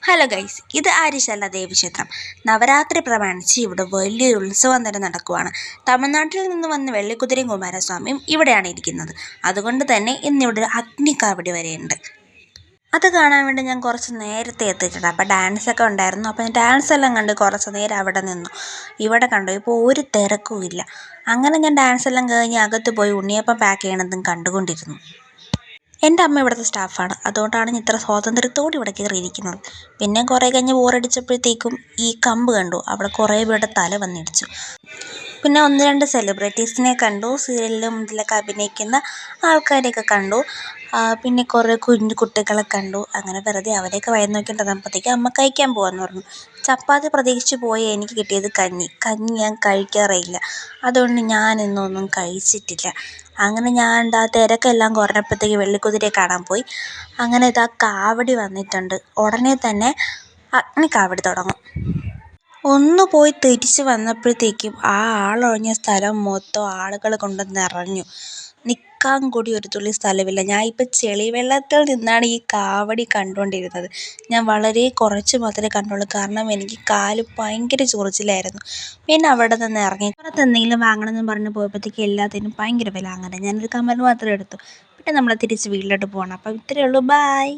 Hello guys, ഇത് ആര്യശാല ദേവീക്ഷേത്രം. നവരാത്രി പ്രമാണിച്ച് ഇവിടെ വലിയൊരു ഉത്സവം തന്നെ നടക്കുവാണ്. തമിഴ്നാട്ടിൽ നിന്ന് വന്ന വെള്ളിക്കുതിരയും കുമാരസ്വാമിയും ഇവിടെയാണ് ഇരിക്കുന്നത്. അതുകൊണ്ട് തന്നെ ഇന്നിവിടെ ഒരു അഗ്നിക്കാവടി വരെയുണ്ട്. അത് കാണാൻ വേണ്ടി ഞാൻ കുറച്ച് നേരത്തെ എത്തിയിട്ടുണ്ട്. അപ്പോൾ ഡാൻസൊക്കെ ഉണ്ടായിരുന്നു. അപ്പോൾ ഞാൻ ഡാൻസ് എല്ലാം കണ്ട് കുറച്ച് നേരം അവിടെ നിന്നു. ഇവിടെ കണ്ടു ഇപ്പോൾ ഒരു തിരക്കും ഇല്ല. അങ്ങനെ ഞാൻ ഡാൻസ് എല്ലാം കഴിഞ്ഞ് അകത്ത് പോയി ഉണ്ണിയപ്പം പാക്ക് ചെയ്യണതും കണ്ടുകൊണ്ടിരുന്നു. എൻ്റെ അമ്മ ഇവിടുത്തെ സ്റ്റാഫാണ്, അതുകൊണ്ടാണ് ഞാൻ ഇത്ര സ്വാതന്ത്ര്യത്തോടെ ഇവിടെ കയറിയിരിക്കുന്നത്. പിന്നെ കുറേ കഴിഞ്ഞ് ബോറടിച്ചപ്പോഴത്തേക്കും ഈ കമ്പ് കണ്ടു. അവിടെ കുറേ പേരുടെ തല വന്നിടിച്ചു. പിന്നെ ഒന്ന് രണ്ട് സെലിബ്രിറ്റീസിനെ കണ്ടു, സീരിയലിലും ഇതിലൊക്കെ അഭിനയിക്കുന്ന ആൾക്കാരെയൊക്കെ കണ്ടു. പിന്നെ കുറേ കുഞ്ഞു കുട്ടികളെ കണ്ടു. അങ്ങനെ വെറുതെ അവരെയൊക്കെ വയറ് നോക്കിയിട്ടപ്പോഴത്തേക്ക് അമ്മ കഴിക്കാൻ പോകാമെന്ന് പറഞ്ഞു. ചപ്പാത്തി പ്രതീക്ഷിച്ച് പോയി എനിക്ക് കിട്ടിയത് കഞ്ഞി ഞാൻ കഴിക്കാറേയില്ല. അതുകൊണ്ട് ഞാൻ ഇന്നൊന്നും കഴിച്ചിട്ടില്ല. അങ്ങനെ ഞാൻ തിരക്കെല്ലാം കുറഞ്ഞപ്പോഴത്തേക്ക് വെള്ളിക്കുതിരയെ കാണാൻ പോയി. അങ്ങനെ ഇതാ കാവടി വന്നിട്ടുണ്ട്. ഉടനെ തന്നെ അഗ്നിക്കാവടി തുടങ്ങും. ഒന്ന് പോയി തിരിച്ച് വന്നപ്പോഴത്തേക്കും ആ ആളൊഴിഞ്ഞ സ്ഥലം മൊത്തം ആളുകൾ കൊണ്ട് നിറഞ്ഞു. നിൽക്കാൻ കൂടി ഒരു തുള്ളി സ്ഥലമില്ല. ഞാൻ ഇപ്പോൾ ചെളിവെള്ളത്തിൽ നിന്നാണ് ഈ കാവടി കണ്ടുകൊണ്ടിരുന്നത്. ഞാൻ വളരെ കുറച്ച് മാത്രമേ കണ്ടുള്ളൂ, കാരണം എനിക്ക് കാല് ഭയങ്കര ചൊറിച്ചിലായിരുന്നു. പിന്നെ അവിടെ നിന്ന് ഇറങ്ങി പുറത്ത് എന്തെങ്കിലും വാങ്ങണമെന്ന് പറഞ്ഞ് പോയപ്പോഴത്തേക്ക് എല്ലാത്തിനും ഭയങ്കര വില. അങ്ങനെ ഞാനൊരു കമ്മൽ മാത്രം എടുത്തു. പിന്നെ നമ്മൾ തിരിച്ച് വീട്ടിലോട്ട് പോകണം. അപ്പോൾ ഇത്രയേ ഉള്ളൂ. ബായ്.